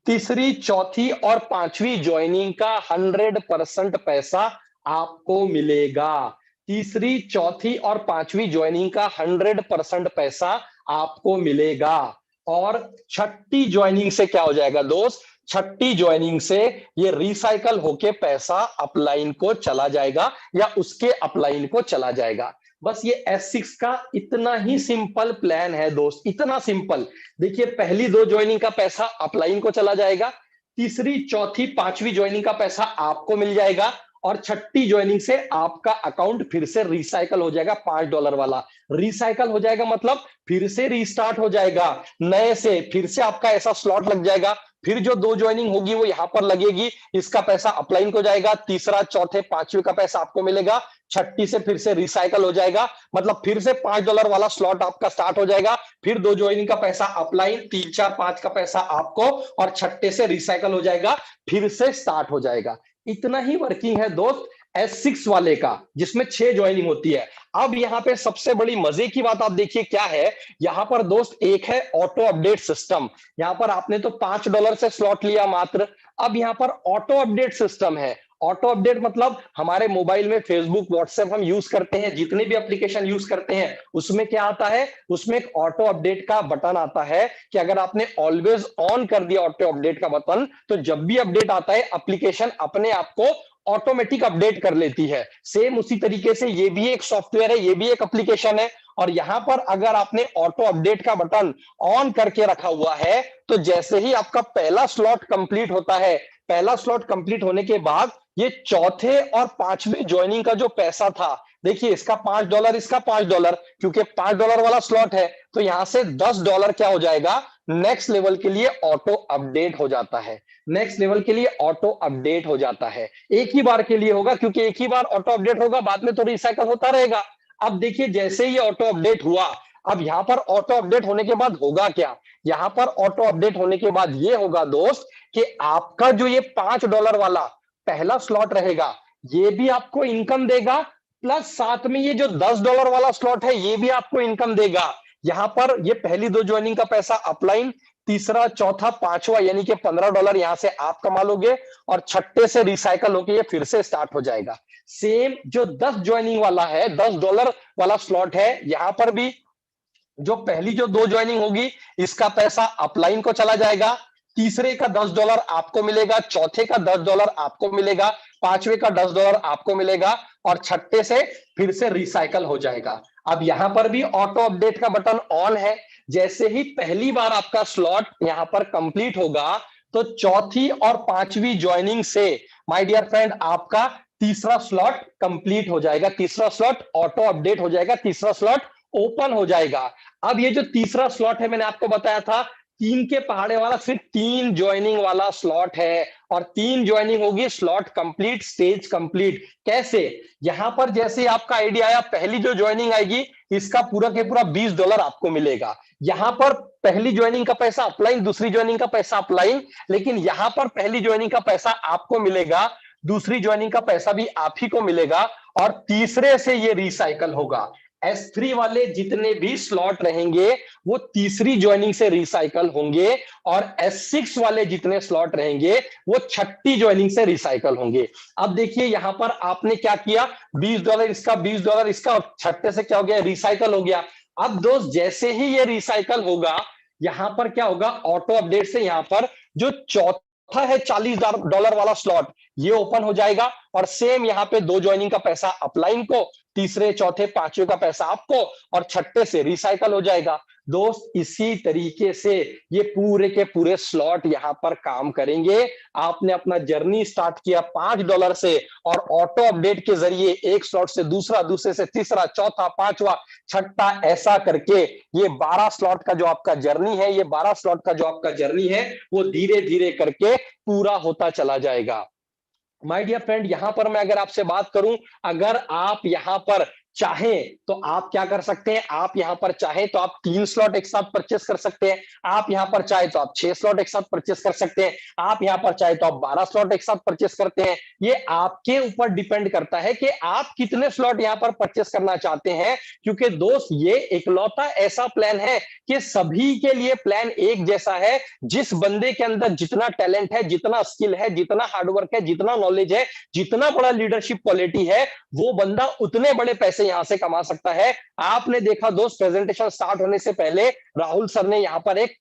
Speaker 2: तीसरी, चौथी और पांचवी ज्वाइनिंग का 100% पैसा आपको मिलेगा। तीसरी, चौथी और पांचवी ज्वाइनिंग का 100% पैसा आपको मिलेगा। और छठी ज्वाइनिंग से क्या हो जाएगा दोस्त, छठी ज्वाइनिंग से ये रिसाइकल होके पैसा अपलाइन को चला जाएगा या उसके अपलाइन को चला जाएगा। बस ये S6 का इतना ही सिंपल प्लान है दोस्त, इतना सिंपल। देखिए पहली दो ज्वाइनिंग का पैसा अपलाइन को चला जाएगा, तीसरी चौथी पांचवी ज्वाइनिंग का पैसा आपको मिल जाएगा, और छठी ज्वाइनिंग से आपका अकाउंट फिर से रिसाइकल हो जाएगा $5 वाला। रिसाइकल हो जाएगा मतलब फिर से रीस्टार्ट हो जाएगा, नए से फिर से आपका ऐसा स्लॉट लग जाएगा, फिर जो दो ज्वाइनिंग होगी वो यहां पर लगेगी, इसका पैसा अपलाइन को जाएगा, तीसरा चौथे पांचवे का पैसा आपको मिलेगा, छठी से फिर से रिसाइकल हो जाएगा, मतलब फिर से $5 वाला स्लॉट आपका स्टार्ट हो जाएगा, फिर दो ज्वाइनिंग का पैसा अपलाइन, 3 4 5 का पैसा आपको, और छठे से रिसाइकल हो जाएगा, फिर से स्टार्ट हो जाएगा। इतना ही वर्किंग है दोस्त S6 वाले का, जिसमें 6 ज्वाइनिंग होती है। अब यहाँ पे सबसे बड़ी मजे की बात आप देखिए क्या है, यहाँ पर दोस्त एक है ऑटो अपडेट सिस्टम। यहाँ पर आपने तो $5 से स्लॉट लिया मात्र, अब यहाँ पर ऑटो अपडेट सिस्टम है। ऑटो अपडेट मतलब हमारे मोबाइल में फेसबुक व्हाट्सएप हम यूज करते हैं, जितने भी एप्लीकेशन यूज करते हैं उसमें क्या आता है, उसमें एक ऑटो अपडेट का बटन आता है कि अगर आपने ऑलवेज ऑन कर दिया ऑटो अपडेट का बटन, तो जब भी अपडेट आता है एप्लीकेशन अपने आप को ऑटोमेटिक अपडेट कर लेती है। सेम उसी तरीके से ये भी एक सॉफ्टवेयर है, ये भी एक एप्लीकेशन है, और यहां पर अगर आपने ऑटो अपडेट का बटन ऑन करके रखा हुआ है, तो जैसे ही आपका पहला स्लॉट कंप्लीट होता है, पहला स्लॉट कंप्लीट होने के बाद ये चौथे और पांचवें ज्वाइनिंग का जो पैसा था, देखिए इसका $5, इसका $5, क्योंकि $5 वाला स्लॉट है, तो यहां से $10 क्या हो जाएगा, नेक्स्ट लेवल के लिए ऑटो अपडेट हो जाता है। नेक्स्ट लेवल के लिए ऑटो अपडेट हो जाता है, एक ही बार के लिए होगा, क्योंकि एक ही बार ऑटो अपडेट होगा, बाद में तो रिसाइकल होता रहेगा। अब देखिए जैसे ही ऑटो अपडेट हुआ, अब यहां पर ऑटो अपडेट होने के बाद होगा क्या, यहां पर ऑटो अपडेट होने के बाद ये होगा दोस्त कि आपका जो ये $5 वाला पहला स्लॉट रहेगा, ये भी आपको इनकम देगा, प्लस साथ में ये जो $10 वाला स्लॉट है ये भी आपको इनकम देगा। यहां पर ये पहली दो ज्वाइनिंग का पैसा अपलाइन, तीसरा चौथा पांचवा यानी कि $15 यहां से आप कमा लोगे, और छठे से रिसाइकल होकर ये फिर से स्टार्ट हो जाएगा। सेम जो 10 ज्वाइनिंग वाला है, $10 वाला स्लॉट है, यहां पर भी जो पहली जो दो ज्वाइनिंग होगी इसका पैसा अपलाइन को चला जाएगा, तीसरे का $10 आपको मिलेगा, चौथे का $10 आपको मिलेगा, पांचवे का $10 आपको मिलेगा, और छठे से फिर से रिसाइकल हो जाएगा। अब यहां पर भी ऑटो अपडेट का बटन ऑन है, जैसे ही पहली बार आपका स्लॉट यहां पर कंप्लीट होगा, तो चौथी और पांचवी ज्वाइनिंग से माय डियर फ्रेंड आपका तीसरा स्लॉट कंप्लीट हो जाएगा, तीसरा स्लॉट ऑटो अपडेट हो जाएगा, तीसरा स्लॉट ओपन हो जाएगा। अब ये जो तीसरा स्लॉट है मैंने आपको बताया था 3 के पहाड़े वाला, सिर्फ 3 ज्वाइनिंग वाला स्लॉट है, और 3 ज्वाइनिंग होगी, स्लॉट कंप्लीट, स्टेज कंप्लीट। कैसे, यहां पर जैसे आपका आइडिया आया, पहली जो ज्वाइनिंग आएगी इसका पूरा के पूरा $20 आपको मिलेगा। यहां पर पहली ज्वाइनिंग का पैसा अपलाइन, दूसरी ज्वाइनिंग का पैसा अपलाइन, लेकिन यहां पर पहली ज्वाइनिंग का पैसा आपको मिलेगा, दूसरी ज्वाइनिंग का पैसा भी आप ही को मिलेगा, और तीसरे से ये रिसाइकल होगा। S3 वाले जितने भी स्लॉट रहेंगे वो तीसरी ज्वाइनिंग से रिसाइकल होंगे, और S6 वाले जितने स्लॉट रहेंगे वो छठी ज्वाइनिंग से रिसाइकल होंगे। अब देखिए यहां पर आपने क्या किया, $20 इसका, $20 इसका, और छठे से क्या हो गया, रिसाइकल हो गया। अब दोस्त जैसे ही ये रिसाइकल होगा, यहां पर क्या होगा, ऑटो अपडेट से यहां पर जो चौथा है $40 वाला स्लॉट ये ओपन हो जाएगा, और सेम यहां पे दो ज्वाइनिंग का पैसा अपलाइन को, तीसरे चौथे पांचवे का पैसा आपको, और छठे से रिसाइकल हो जाएगा। दोस्त इसी तरीके से ये पूरे के पूरे स्लॉट यहां पर काम करेंगे। आपने अपना जर्नी स्टार्ट किया $5 से, और ऑटो अपडेट के जरिए एक स्लॉट से दूसरा, दूसरे से तीसरा, चौथा, पांचवा, छठा, ऐसा करके ये 12 स्लॉट का जो आपका जर्नी है, ये 12 स्लॉट का जो आपका जर्नी है वो धीरे धीरे करके पूरा होता चला जाएगा। माय डियर फ्रेंड, यहां पर मैं अगर आपसे बात करूं, अगर आप यहां पर चाहें तो आप क्या कर सकते हैं, आप यहां पर चाहें तो आप 3 स्लॉट एक साथ परचेस कर सकते हैं, आप यहां पर चाहे तो आप 6 स्लॉट एक साथ परचेस कर सकते हैं, आप यहां पर चाहे तो आप 12 स्लॉट एक साथ परचेस करते हैं। ये आपके ऊपर डिपेंड करता है कि आप कितने स्लॉट यहां पर परचेस करना चाहते हैं, क्योंकि दोस्त ये इकलौता ऐसा प्लान है कि सभी के लिए प्लान एक जैसा है। जिस बंदे के अंदर जितना टैलेंट है, जितना स्किल है, जितना हार्डवर्क है, जितना नॉलेज है, जितना बड़ा लीडरशिप क्वालिटी है, वो बंदा उतने बड़े पैसे पैसे यहां से कमा सकता है। आपने देखा दोस्त, प्रेजेंटेशन स्टार्ट होने से पहले राहुल सर ने यहां पर एक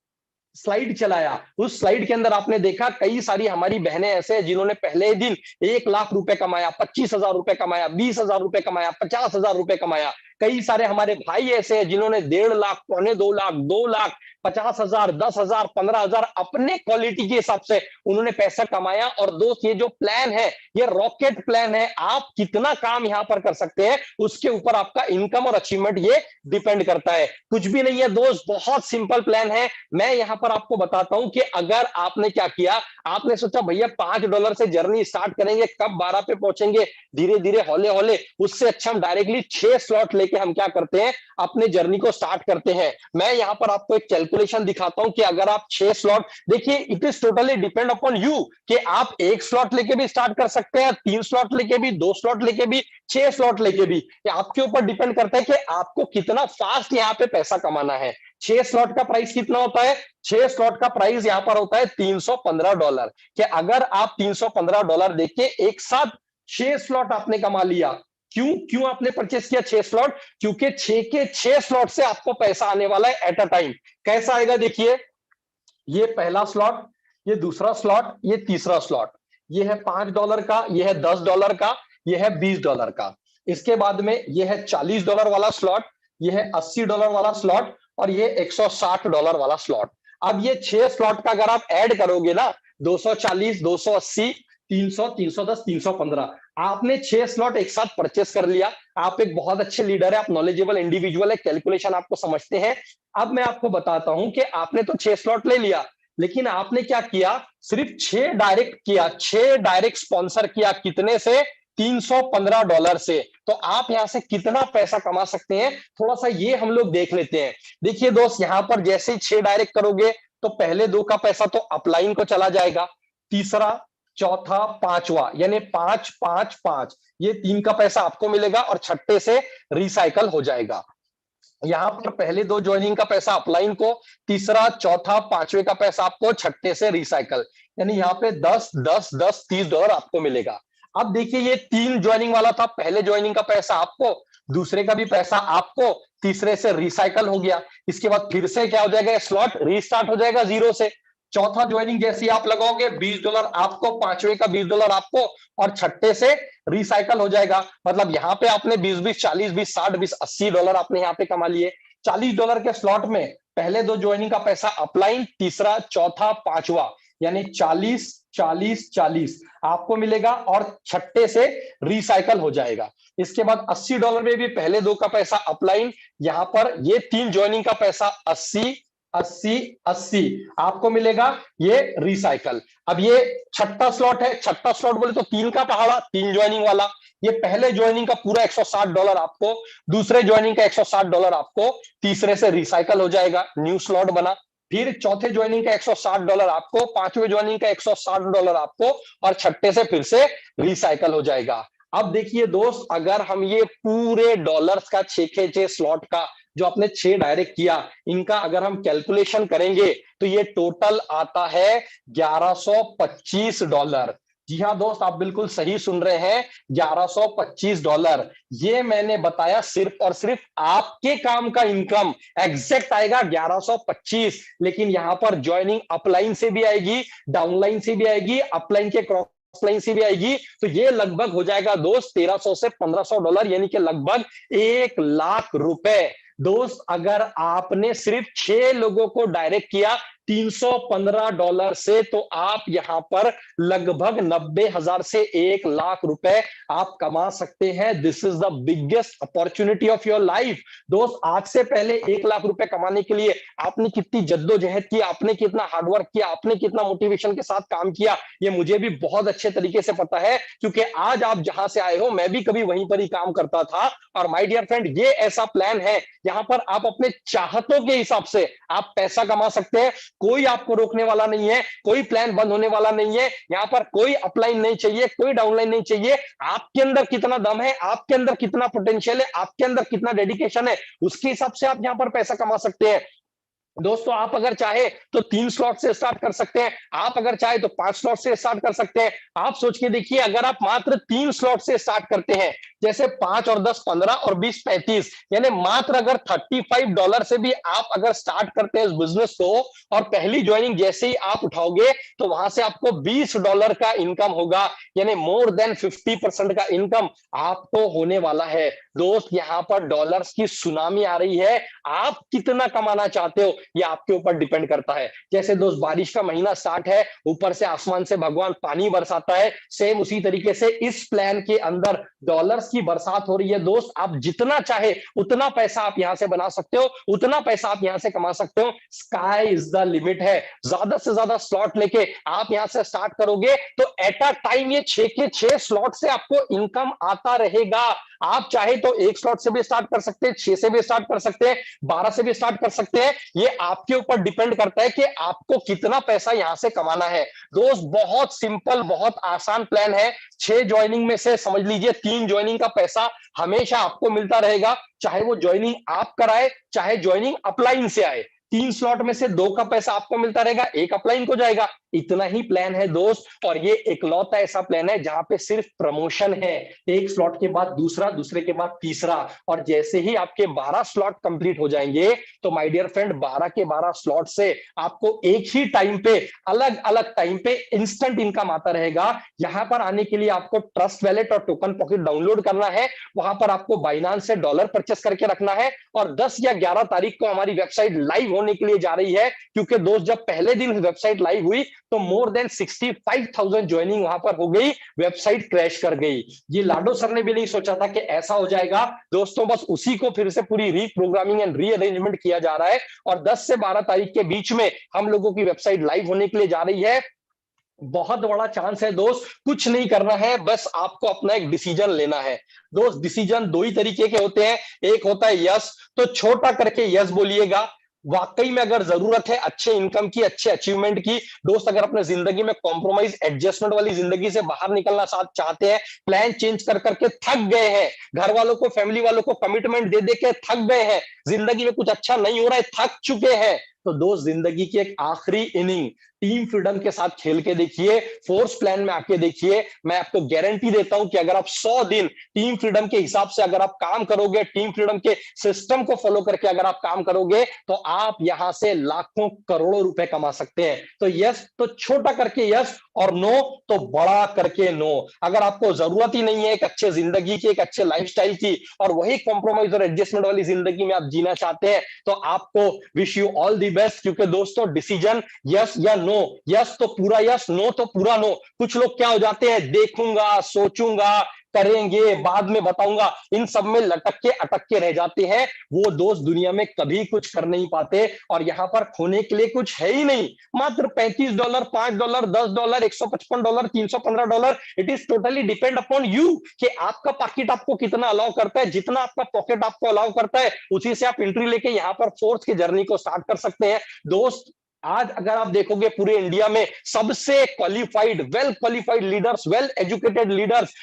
Speaker 2: स्लाइड चलाया। उस स्लाइड के अंदर आपने देखा कई सारी हमारी बहनें ऐसे हैं जिन्होंने पहले ही दिन 1 लाख रुपए कमाया, 25,000 रुपए कमाया, 20,000 रुपए कमाया, 50,000 रुपए कमाया। कई सारे हमारे भाई ऐसे हैं जिन्होंने 1.5 लाख, 2.25 लाख, 2 लाख, 50,000, 10,000, 15,000 अपने क्वालिटी के हिसाब से उन्होंने पैसा कमाया। और दोस्त ये जो प्लान है ये रॉकेट प्लान है। आप कितना काम यहां पर कर सकते हैं उसके ऊपर आपका इनकम और अचीवमेंट ये डिपेंड करता है। कुछ भी नहीं है दोस्त, बहुत सिंपल प्लान है। मैं यहां पर आपको बताता हूं कि अगर आपने क्या किया, आपने सोचा भैया $5 से जर्नी स्टार्ट करेंगे, कब 12 पे पहुंचेंगे, धीरे धीरे हौले हौले, उससे अच्छा हम डायरेक्टली 6 स्लॉट लेके हम क्या करते हैं, अपने जर्नी को स्टार्ट करते हैं। मैं यहां पर आपको एक कैलकुलेशन दिखाता हूं कि अगर आप 6 स्लॉट, देखिए it is totally depend upon you कि आप 1 स्लॉट लेके भी स्टार्ट कर सकते हैं, 3 स्लॉट लेके भी, 2 स्लॉट लेके भी, 6 स्लॉट लेके भी। ये आपके ऊपर डिपेंड करता है कि आपको कितना फास्ट यहां पे पैसा कमाना है। 6 स्लॉट का प्राइस कितना होता है? 6 स्लॉट का प्राइस यहां पर होता है $315। कि अगर आप $315 देके एक साथ 6 स्लॉट आपने कमा लिया। क्यों आपने परचेस किया 6 स्लॉट? क्योंकि 6 के 6 स्लॉट से आपको पैसा आने वाला है एट अ टाइम। कैसा आएगा देखिए, ये पहला स्लॉट, ये दूसरा स्लॉट, ये तीसरा स्लॉट। ये है $5 का, ये है $10 का, ये है $20 का। इसके बाद में ये है $40 वाला स्लॉट, ये है $80 वाला स्लॉट, और ये $160 वाला स्लॉट। अब ये 6 स्लॉट का अगर आप ऐड करोगे ना, 240, 280, 300, 310, 315, आपने 6 स्लॉट एक साथ परचेस कर लिया। आप एक बहुत अच्छे लीडर है, आप नॉलेजेबल इंडिविजुअल है, कैलकुलेशन आपको समझते हैं। अब मैं आपको बताता हूं कि आपने तो 6 स्लॉट ले लिया, लेकिन आपने क्या किया, सिर्फ 6 डायरेक्ट किया, 6 डायरेक्ट स्पॉन्सर किया। कितने से? $315 से। तो आप यहां से कितना पैसा कमा सकते हैं, थोड़ा सा ये हम लोग देख लेते हैं। देखिए दोस्त, यहां पर जैसे ही 6 डायरेक्ट करोगे तो पहले 2 का पैसा तो अपलाइन को चला जाएगा, तीसरा, चौथा, पांचवा, यानी 5 5 5, ये 3 का पैसा आपको मिलेगा, और छठे से रिसाइकल हो जाएगा। यहां पर पहले 2 ज्वाइनिंग का पैसा अपलाइन को, तीसरा, चौथा, पांचवे का पैसा आपको छठे से रिसाइकल, यानी यहाँ पे 10 10 10 $30 आपको मिलेगा। अब देखिए, ये 3 ज्वाइनिंग वाला था, पहले ज्वाइनिंग का पैसा आपको, दूसरे का भी पैसा आपको, तीसरे से रिसाइकल हो गया। इसके बाद फिर से क्या हो जाएगा, स्लॉट रीस्टार्ट हो जाएगा 0 से। चौथा ज्वाइनिंग जैसे आप लगाओगे, $20 आपको, पांचवे का $20 आपको, और छठे से रिसाइकल हो जाएगा। मतलब यहाँ पे आपने 20 20 40 20 60 20 $80 आपने यहाँ पे कमा लिए। $40 के स्लॉट में पहले 2 ज्वाइनिंग का पैसा अपलाइन, तीसरा, चौथा, पांचवा, यानी 40 40 40 आपको मिलेगा, और छठे से रिसाइकल हो जाएगा। इसके बाद $80 में भी पहले 2 का पैसा अपलाइन, यहां पर ये 3 ज्वाइनिंग का पैसा 80 80 80 आपको मिलेगा, ये रिसाइकल। अब ये छठा स्लॉट है, छठा स्लॉट बोले तो 3 का पहाड़ा, 3 ज्वाइनिंग वाला। ये पहले ज्वाइनिंग का पूरा $160 आपको, दूसरे ज्वाइनिंग का $160 आपको, तीसरे से रिसाइकल हो जाएगा, न्यू स्लॉट बना। फिर चौथे ज्वाइनिंग का $160 आपको, पांचवें ज्वाइनिंग का $160 आपको, और छठे से फिर से रिसाइकल हो जाएगा। अब देखिए दोस्त, अगर हम ये पूरे डॉलर्स का 6 के 6 स्लॉट का जो आपने 6 डायरेक्ट किया, इनका अगर हम कैलकुलेशन करेंगे तो ये टोटल आता है $1125। जी हाँ दोस्त, आप बिल्कुल सही सुन रहे हैं, $1125। ये मैंने बताया सिर्फ और सिर्फ आपके काम का इनकम एग्जैक्ट आएगा 1125। लेकिन यहां पर ज्वाइनिंग अपलाइन से भी आएगी, डाउनलाइन से भी आएगी, अपलाइन के क्रॉस लाइन से भी आएगी, तो ये लगभग हो जाएगा दोस्त $1300 से $1500, यानी कि लगभग 1 लाख रुपए। दोस्त, अगर आपने सिर्फ 6 लोगों को डायरेक्ट किया $315 से, तो आप यहां पर लगभग 90,000 से 1 लाख रुपए आप कमा सकते हैं। This is the biggest opportunity of your life. दोस्त, आज से पहले 1 लाख रुपए कमाने के लिए आपने कितनी जद्दोजहद की, आपने कितना हार्डवर्क किया, आपने कितना मोटिवेशन के साथ काम किया, ये मुझे भी बहुत अच्छे तरीके से पता है, क्योंकि आज आप जहां से आए हो मैं भी कभी वहीं पर ही काम करता था। और माय डियर फ्रेंड, ये ऐसा प्लान है यहां पर आप अपने चाहतों के हिसाब से आप पैसा कमा सकते हैं। कोई आपको रोकने वाला नहीं है, कोई प्लान बंद होने वाला नहीं है। यहां पर कोई अपलाइन नहीं चाहिए, कोई डाउनलाइन नहीं चाहिए। आपके अंदर कितना दम है, आपके अंदर कितना पोटेंशियल है, आपके अंदर कितना डेडिकेशन है, उसके हिसाब से आप यहां पर पैसा कमा सकते हैं। दोस्तों, आप अगर चाहे तो 3 स्लॉट से स्टार्ट कर सकते हैं, आप अगर चाहे तो 5 स्लॉट से स्टार्ट कर सकते हैं। आप सोच के देखिए, अगर आप मात्र 3 स्लॉट से स्टार्ट करते हैं जैसे 5 और 10 15 और 20 35, यानी मात्र अगर $35 से भी आप अगर स्टार्ट करते हैं इस बिजनेस को, और पहली ज्वाइनिंग जैसे ही आप उठाओगे तो वहां से आपको $20 का इनकम होगा, यानी मोर देन 50% का इनकम आपको होने वाला है। दोस्त, यहाँ पर डॉलर्स की सुनामी आ रही है, आप कितना कमाना चाहते हो ये आपके ऊपर डिपेंड करता है। जैसे दोस्त बारिश का महीना स्टार्ट है, ऊपर से आसमान से भगवान पानी बरसाता है, सेम उसी तरीके से इस प्लान के अंदर डॉलर्स की बरसात हो रही है। दोस्त, आप जितना चाहे उतना पैसा आप यहां से बना सकते हो, उतना पैसा आप यहां से कमा सकते हो। स्काई इज द लिमिट है। ज्यादा से ज्यादा स्लॉट लेके आप यहां से स्टार्ट करोगे तो एट अ टाइम ये 6 के 6 स्लॉट से आपको इनकम आता रहेगा। आप चाहे तो एक स्लॉट से भी स्टार्ट कर सकते हैं, 6 से भी स्टार्ट कर सकते हैं, 12 से भी स्टार्ट कर सकते हैं। ये आपके ऊपर डिपेंड करता है कि आपको कितना पैसा यहां से कमाना है। दोस्त, बहुत सिंपल, बहुत आसान प्लान है। 6 ज्वाइनिंग में से समझ लीजिए 3 ज्वाइनिंग का पैसा हमेशा आपको मिलता रहेगा, चाहे वो ज्वाइनिंग आप कराए, चाहे ज्वाइनिंग अपलाइन से आए। 3 स्लॉट में से 2 का पैसा आपको मिलता रहेगा, 1 अपलाइन को जाएगा। इतना ही प्लान है दोस्त, और ये इकलौता ऐसा प्लान है जहां पे सिर्फ प्रमोशन है। एक स्लॉट के बाद दूसरा, दूसरे के बाद तीसरा, और जैसे ही आपके 12 स्लॉट कंप्लीट हो जाएंगे तो माय डियर फ्रेंड 12 के 12 स्लॉट से आपको एक ही टाइम पे, अलग अलग टाइम पे इंस्टेंट इनकम आता रहेगा। यहां पर आने के लिए आपको ट्रस्ट वैलेट और टोकन पॉकेट डाउनलोड करना है, वहां पर आपको बाइनांस से डॉलर परचेस करके रखना है, और 10 या 11 तारीख को हमारी वेबसाइट लाइव होने के लिए जा रही है। क्योंकि दोस्त, जब पहले दिन वेबसाइट लाइव हुई तो मोर देन 65,000 ज्वाइनिंग वहां पर हो गई, वेबसाइट क्रैश कर गई। ये लाडो सर ने भी नहीं सोचा था कि ऐसा हो जाएगा। दोस्तों, बस उसी को फिर से पूरी रीप्रोग्रामिंग एंड रीअरेंजमेंट किया जा रहा है, और 10 से 12 तारीख के बीच में हम लोगों की वेबसाइट लाइव होने के लिए जा रही है। बहुत बड़ा चांस है दोस्त, कुछ नहीं करना है, बस आपको अपना एक डिसीजन लेना है। दोस्त, डिसीजन दो ही तरीके के होते हैं। एक होता है यस, तो छोटा करके यस बोलिएगा। वाकई में अगर जरूरत है अच्छे इनकम की, अच्छे अचीवमेंट की, दोस्त अगर अपने जिंदगी में कॉम्प्रोमाइज एडजस्टमेंट वाली जिंदगी से बाहर निकलना साथ चाहते हैं, प्लान चेंज कर करके थक गए हैं, घर वालों को, फैमिली वालों को कमिटमेंट दे दे के थक गए हैं, जिंदगी में कुछ अच्छा नहीं हो रहा है, थक चुके हैं, तो दोस्त जिंदगी की एक आखिरी इनिंग टीम फ्रीडम के साथ खेल के देखिए, फोर्स प्लान में आके देखिए। मैं आपको गारंटी देता हूं कि अगर आप 100 दिन टीम फ्रीडम के हिसाब से अगर आप काम करोगे, टीम फ्रीडम के सिस्टम को फॉलो करके अगर आप काम करोगे, तो आप यहां से लाखों करोड़ों रुपए कमा सकते हैं। तो यस तो छोटा करके यस, और नो तो बड़ा करके नो। अगर आपको जरूरत ही नहीं है एक अच्छे जिंदगी की, एक अच्छे लाइफस्टाइल की, और वही कॉम्प्रोमाइज और एडजस्टमेंट वाली जिंदगी में आप जीना चाहते हैं, तो आपको wish you all the best. क्योंकि दोस्तों, डिसीजन यस या नो, यस तो पूरा यस, नो तो पूरा नो। कुछ लोग क्या हो जाते हैं, देखूंगा, सोचूंगा, करेंगे, बाद में बताऊंगा, इन सब में लटक के अटक के रह जाते हैं। वो दोस्त दुनिया में कभी कुछ कर नहीं पाते, और यहां पर खोने के लिए कुछ है ही नहीं। मात्र $35, $5, $10, $155, $315। It is totally depend upon you कि आपका पॉकेट आपको कितना अलाउ करता है। जितना आपका पॉकेट आपको अलाउ करता है, उसी से आप एंट्री लेके यहां पर फोर्स की जर्नी को स्टार्ट कर सकते हैं। दोस्त, आज अगर आप देखोगे पूरे इंडिया में सबसे qualified, well qualified leaders, well educated leaders,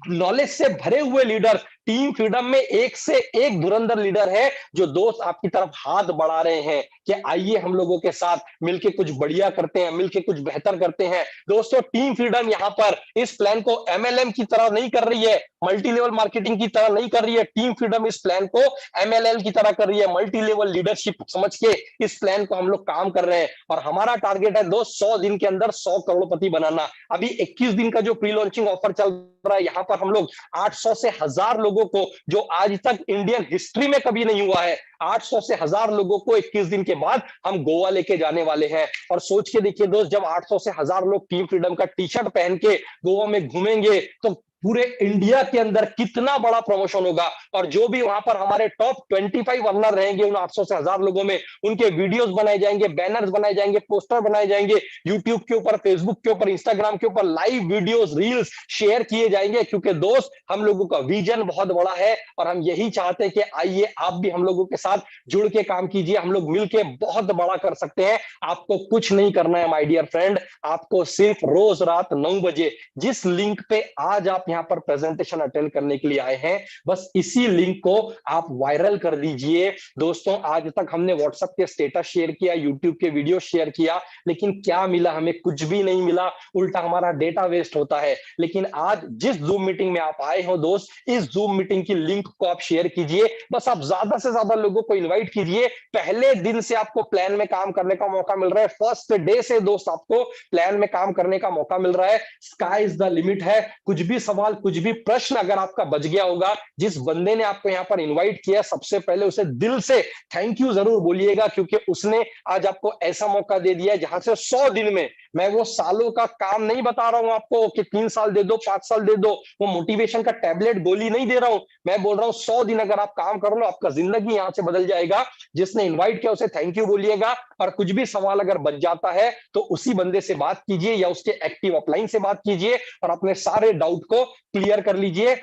Speaker 2: knowledge से भरे हुए लीडर टीम फ्रीडम में एक से एक धुरंधर लीडर है, जो दोस्त आपकी तरफ हाथ बढ़ा रहे हैं कि आइए हम लोगों के साथ मिलके कुछ बढ़िया करते हैं, मिलके कुछ बेहतर करते हैं। दोस्तों, टीम फ्रीडम यहां पर इस प्लान को एमएलएम की तरह नहीं कर रही है, मल्टी लेवल मार्केटिंग की तरह नहीं कर रही है। टीम फ्रीडम इस प्लान को एमएलएल की तरह कर रही है, मल्टी लेवल लीडरशिप समझ के इस प्लान को हम लोग काम कर रहे हैं। और हमारा टारगेट है दोस्त 100 दिन के अंदर 100 करोड़पति बनाना। अभी 21 दिन का जो प्री लॉन्चिंग ऑफर चल रहा है, यहां पर हम लोग 800 से 1000 लोगों को, जो आज तक इंडियन हिस्ट्री में कभी नहीं हुआ है, 800 से 1000 लोगों को 21 दिन के बाद हम गोवा लेके जाने वाले हैं। और सोच के देखिए दोस्त, जब 800 से 1000 लोग टीम फ्रीडम का टी शर्ट पहन के गोवा में घूमेंगे, तो पूरे इंडिया के अंदर कितना बड़ा प्रमोशन होगा। और जो भी वहां पर हमारे टॉप 25 अर्नर रहेंगे, उन 800 से 1000 लोगों में उनके वीडियोस बनाए जाएंगे, बैनर्स बनाए जाएंगे, पोस्टर बनाए जाएंगे, यूट्यूब के ऊपर, फेसबुक के ऊपर, इंस्टाग्राम के ऊपर लाइव वीडियोस, रील्स शेयर किए जाएंगे। क्योंकि दोस्त, हम लोगों का विजन बहुत बड़ा है, और हम यही चाहते हैं कि आइए आप भी हम लोगों के साथ जुड़ के काम कीजिए, हम लोग मिलके बहुत बड़ा कर सकते हैं। आपको कुछ नहीं करना है माय डियर फ्रेंड, आपको सिर्फ रोज रात 9 बजे जिस लिंक पे आज आप यहाँ पर प्रेजेंटेशन अटेंड करने के लिए आए हैं, बस इसी लिंक को आप वायरल कर दीजिए। दोस्तों, आज तक हमने व्हाट्सएप के स्टेटस शेयर किया, यूट्यूब के वीडियो शेयर किया, लेकिन क्या मिला? हमें कुछ भी नहीं मिला, उल्टा हमारा डेटा वेस्ट होता है। लेकिन आज जिस जूम मीटिंग में आप आए हो दोस्त, इस जूम मीटिंग की लिंक को आप शेयर कीजिए, बस आप ज्यादा से ज्यादा लोगों को इन्वाइट कीजिए। पहले दिन से आपको प्लान में काम करने का मौका मिल रहा है, फर्स्ट डे से दोस्त आपको प्लान में काम करने का मौका मिल रहा है। स्काई इज द लिमिट है। कुछ भी सवाल, कुछ भी प्रश्न अगर आपका बच गया होगा, जिस बंदे ने आपको यहाँ पर इन्वाइट किया, सबसे पहले उसे दिल से थैंक यू जरूर बोलिएगा, क्योंकि उसने आज आपको ऐसा मौका दे दिया जहां से 100 दिन में, मैं वो सालों का काम नहीं बता रहा हूं आपको कि 3 साल दे दो, 5 साल दे दो, वो मोटिवेशन का टैबलेट गोली नहीं दे रहा हूं, मैं बोल रहा हूं 100 दिन अगर आप काम कर लो, आपका जिंदगी यहां से बदल जाएगा। जिसने इन्वाइट किया उसे थैंक यू बोलिएगा, और कुछ भी सवाल अगर बच जाता है तो उसी बंदे से बात कीजिए या उसके एक्टिव अपलाइन से बात कीजिए और अपने सारे डाउट को क्लियर कर लीजिए।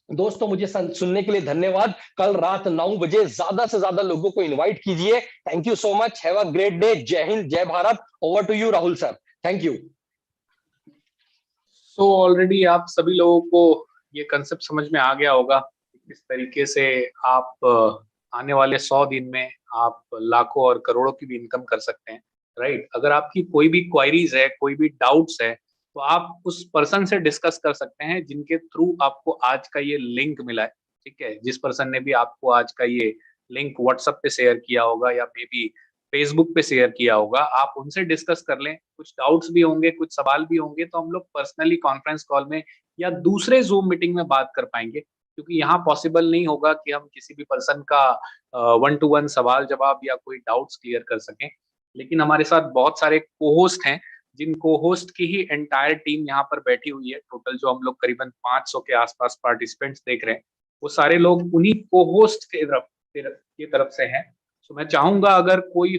Speaker 2: दोस्तों, मुझे सुनने के लिए धन्यवाद। कल रात 9 बजे ज्यादा से ज्यादा लोगों को इनवाइट कीजिए। Thank you so much. Have a great day. जय हिंद, जय Bharat. Over to you Rahul sir. Thank you.
Speaker 1: So already आप सभी लोगों को ये कंसेप्ट समझ में आ गया होगा किस तरीके से आप आने वाले 100 दिन में आप लाखों और करोड़ों की भी इनकम कर सकते हैं, राइट। अगर आपकी कोई भी क्वायरीज है, कोई भी डाउट्स है, तो आप उस पर्सन से डिस्कस कर सकते हैं जिनके थ्रू आपको आज का ये लिंक मिला है, ठीक है। जिस पर्सन ने भी आपको आज का ये लिंक व्हाट्सएप पे शेयर किया होगा या मे बी फेसबुक पे शेयर किया होगा, आप उनसे डिस्कस कर लें। कुछ डाउट्स भी होंगे, कुछ सवाल भी होंगे, तो हम लोग पर्सनली कॉन्फ्रेंस कॉल में या दूसरे जूम मीटिंग में बात कर पाएंगे, क्योंकि यहाँ पॉसिबल नहीं होगा कि हम किसी भी पर्सन का 1-to-1 सवाल जवाब या कोई डाउट्स क्लियर कर सकें। लेकिन हमारे साथ बहुत सारे को-होस्ट हैं, जिन को-होस्ट की ही एंटायर टीम यहाँ पर बैठी हुई है। टोटल जो हम लोग करीबन 500 के आसपास पार्टिसिपेंट्स देख रहे हैं, वो सारे लोग उन्हीं को-होस्ट की तरफ से हैं। तो मैं चाहूंगा अगर कोई